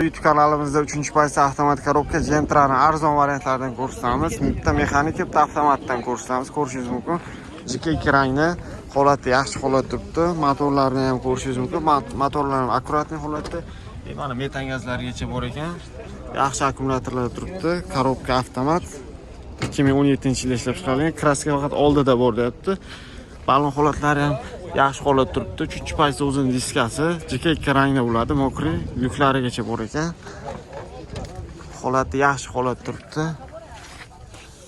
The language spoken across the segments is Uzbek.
YouTube kanalimizda 3-paysa avtomat korobka Gentra'ni arzon variantlaridan ko'rsatamiz. Bitta mexanik, bitta avtomatdan ko'rsatamiz. Ko'rishingiz mumkin. Jiki rangni, holati yaxshi holatda turibdi. Motorlarni ham ko'rishingiz mumkin. Motorlar ham akkuratli holatda. Mana metan gazlarigacha bor ekan. Yaxshi akkumulyatorlar turibdi. Korobka avtomat. 2017-yilda ishlab chiqarilgan. Kraska faqat oldida bor deyapti. Balon holatlari ham yaxshi holatda turibdi. 3-paysa uzun diskasi, jiki rangda bo'ladi, mokri, yuklarigacha bor ekan. Holati yaxshi holatda turibdi.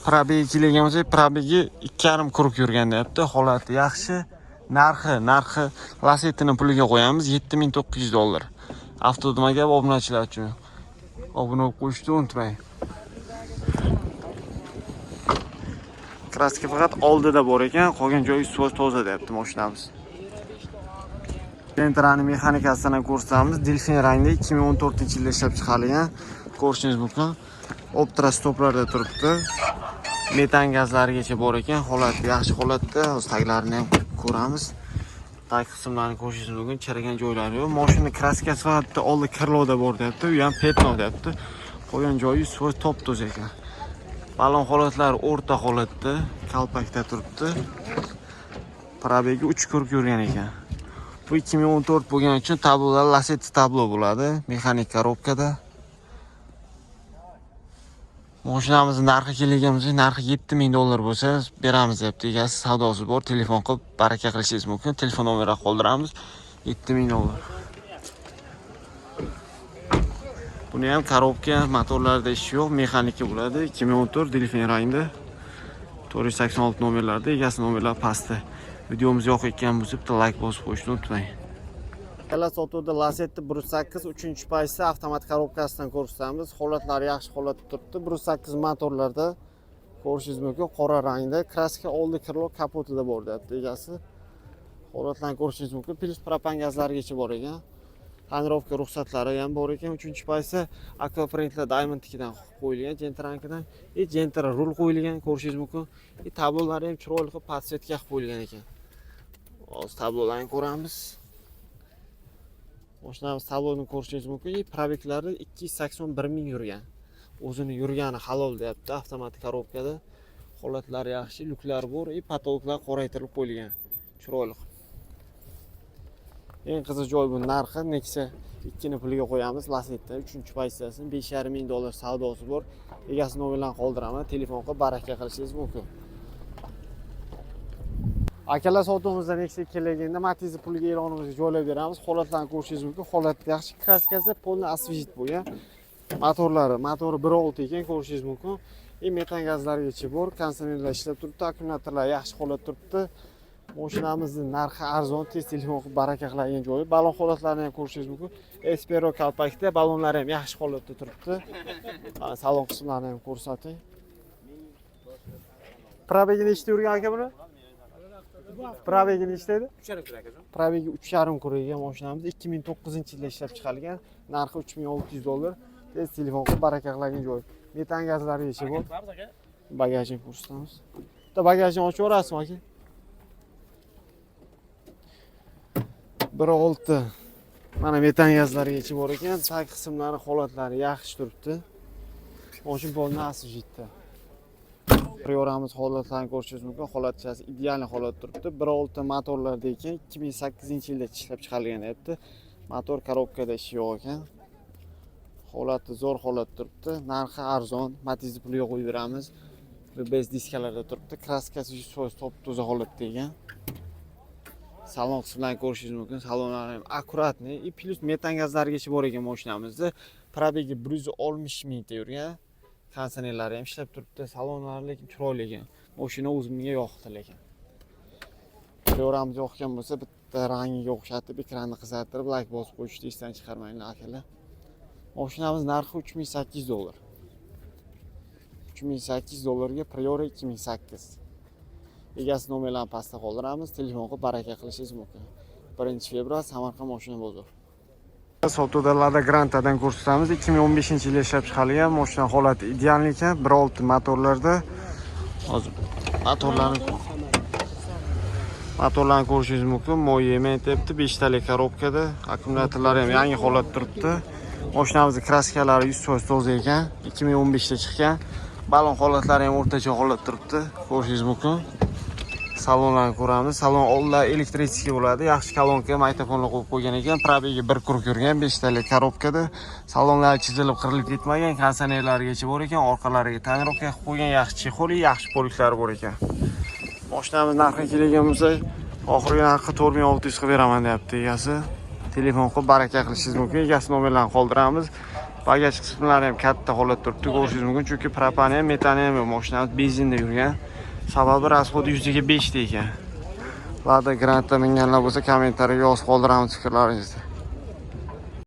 Probegi kelgan bo'lsa, probegi 2,5 kuruk yurgan deyapti. Holati yaxshi. Narxi Lasettining puliga qo'yamiz, $7,900. Avtodomaga obunachilar uchun. Obuna bo'lib qo'yishni unutmang. Kraska faqat oldida bor ekan, qolgan joyi suv toza deyapti mashinamiz. Gentra'ning mexanikasidan ko'rsatamiz. Delfin rangda 2014-yilda ishlab chiqarilgan. Ko'rishingiz mumkin. Optra stoplarda turibdi. Metan gazlarigacha bor ekan. Holati yaxshi holatda. O'z taglarini ham ko'ramiz. Tag qismlarini ko'rishingiz mumkin. Chirigan joylari yo'q. Mashina kraskasi faqat oldi kirlovda bor deyapti. U ham petno deyapti. Qolgan joyi suv top-toza ekan. Balon holatlari o'rta holatda, kalpakda turibdi. Probegi 3 kuruk yurgan ekan. Bu 2014 bo'lgani uchun tablolar Lasetti tablo bo'ladi, mexanik korobkada. Mashinamizning narxi kelganimizda narxi $7,000 bo'lsa, beramiz deyapti. Egasi savdosi bor, telefon qilib baraka qilishingiz mumkin. Telefon nomerini qoldiramiz. $7,000. Buni ham korobka, motorlarda ish yo'q, mexanika bo'ladi. 2014 Delfin rangda. 486 nomerlarda, egasi nomerlar pastda. Videomiz yoqayotgan bo'lsa, bitta like bosib qo'yishni unutmang. Kala sotuvda Lasetti 1.8 3-paysa avtomat korobkasidan ko'rsatamiz. Holatlari yaxshi holatda turibdi. 1.8 motorlarda ko'rishingiz mumkin, qora rangda. Kraska oldi kirlo kapotida bor deyapti egasi. Holatlarni ko'rishingiz mumkin. Plus propan gazlarigacha bor ekan. Tonirovka ruxsatlari ham bor ekan. 3-paysa Aquaprintlar Diamond'dan qo'yilgan, Gentra'nikidan. Gentra rul qo'yilgan, ko'rishingiz mumkin. Tablolari ham chiroyli qilib podsetga qilib qo'yilgan ekan. Hozir tablolarni ko'ramiz. Mashinamiz tabloni ko'rishingiz mumkin. Probeklari 281 ming yurgan. O'zini yurgani halol deyapti avtomatik korobkada. Holatlari yaxshi, lyuklar bor, patologlar qoraytirib qo'yilgan. Chiroyli. Eng qiziq joy bu narxi. Nexia 2 puliga qo'yamiz. Lasetti 3-paysasini $5,500 savdosi bor. Egasi nomerlarini qoldiraman. Telefon qilib baraka qilishingiz mumkin. Akalar sotuvimizda Nexia kelganda Matiz puliga e'lonimizga joylab beramiz. Holatlarni ko'rishingiz mumkin. Holati yaxshi. Kraskasi polni asvejit bo'lgan. Motori 1.6 ekan, ko'rishingiz mumkin. Metan gazlarigacha bor. Kondisionerlar ishlab turibdi. Akkumulyatorlar yaxshi holatda turibdi. Mashinamizning narxi arzon, tez telefon qilib baraka qiladigan joyi. Balon holatlarini ham ko'rishingiz mumkin. Espero kalpakda, balonlari ham yaxshi holatda turibdi. Mana salon qismlarini ham ko'rsating. Probegi nechta yurgan aka buni? Probegi nechta edi? 3,5 kuruk aka. Probegi 3,5 kuruk ekan mashinamiz. 2009-yilda ishlab chiqarilgan. Narxi $3,600. Tez telefon qilib baraka qiladigan joyi. Metan gazlarigacha bor. Bagajni ko'rsatamiz. Bitta bagajni ochib o'rasizmi aka? 1.6. Mana metan gazlarigacha bor ekan. Tag qismlari holatlari yaxshi turibdi. Mashina polni asvejitda. Prioramiz holatlarini ko'rishingiz mumkin. Holatchasi ideal holatda turibdi. 1.6 motorlarda ekan, 2008-yilda ishlab chiqarilgan deyapti. Motor korobkada ishi yo'q ekan. Holati zo'r holatda turibdi. Narxi arzon, Matiz puliga qo'yib beramiz. RBS diskalarda turibdi. Kraskasi top-toza holatda ekan. Salon qismlarini ko'rishingiz mumkin. Salonlar ham akkuratni, plus metan gazlarigacha bor ekan mashinamizda. Probegi 160 mingta yurgan. Kondisionerlari ham ishlab turibdi. Salonlari lekin chiroyli ekan. Mashina o'zimga yoqdi lekin. Prioramiz yoqgan bo'lsa, bitta rangiga o'xshatib, ekranni qizartirib, like bosib qo'yishni esdan chiqarmanglar akalar. Mashinamiz narxi $3,800. $3,800 Priora 2008. Egasi nomerlarini pastda qoldiramiz. Telefon qilib baraka qilishingiz mumkin. 1-fevral Samarqand mashina bozor. Sotuvda Lada Granta'dan ko'rsatamiz. 2015-yilda ishlab chiqarilgan. Mashina holati ideal ekan. 1.6 motorlarda. Hozir motorlarni ko'rishingiz mumkin. Moyement debdi, 5 talik korobkada. Akkumulyatorlari ham yangi holatda turibdi. Mashinamizning kraskalari 100% toza ekan. 2015 da chiqqan. Balon holatlari ham o'rtacha holatda turibdi. Ko'rishingiz mumkin. Salonlarni ko'ramiz. Salon oldida elektrический bo'ladi. Yaxshi kolonka, magnitofonlar qo'yib qo'ygan ekan. Probegi 1 kruk yurgan, 5 talik korobkada. Salonlar chizilib, qirilib ketmagan, konditsionerlargacha bor ekan, orqalariga tonirovka qilib qo'ygan, yaxshi chexoli, yaxshi poliklari bor ekan. Mashinamiz narxiga kelgan bo'lsak, oxirgi narxi 4600 qilib beraman deyapti egasi. Telefon qilib baraka qilishingiz mumkin. Egasi nomerlarini qoldiramiz. Bagaj qismlari ham katta holatda turibdi, ko'rishingiz mumkin, chunki propani ham, metani ham yo'q. Mashinamiz benzinda yurgan. Sababi rasxodi 100 ga 5 ta ekan. Lada Grant'da minganlar bo'lsa kommentariyaga yozib qoldiramiz fikrlaringizni.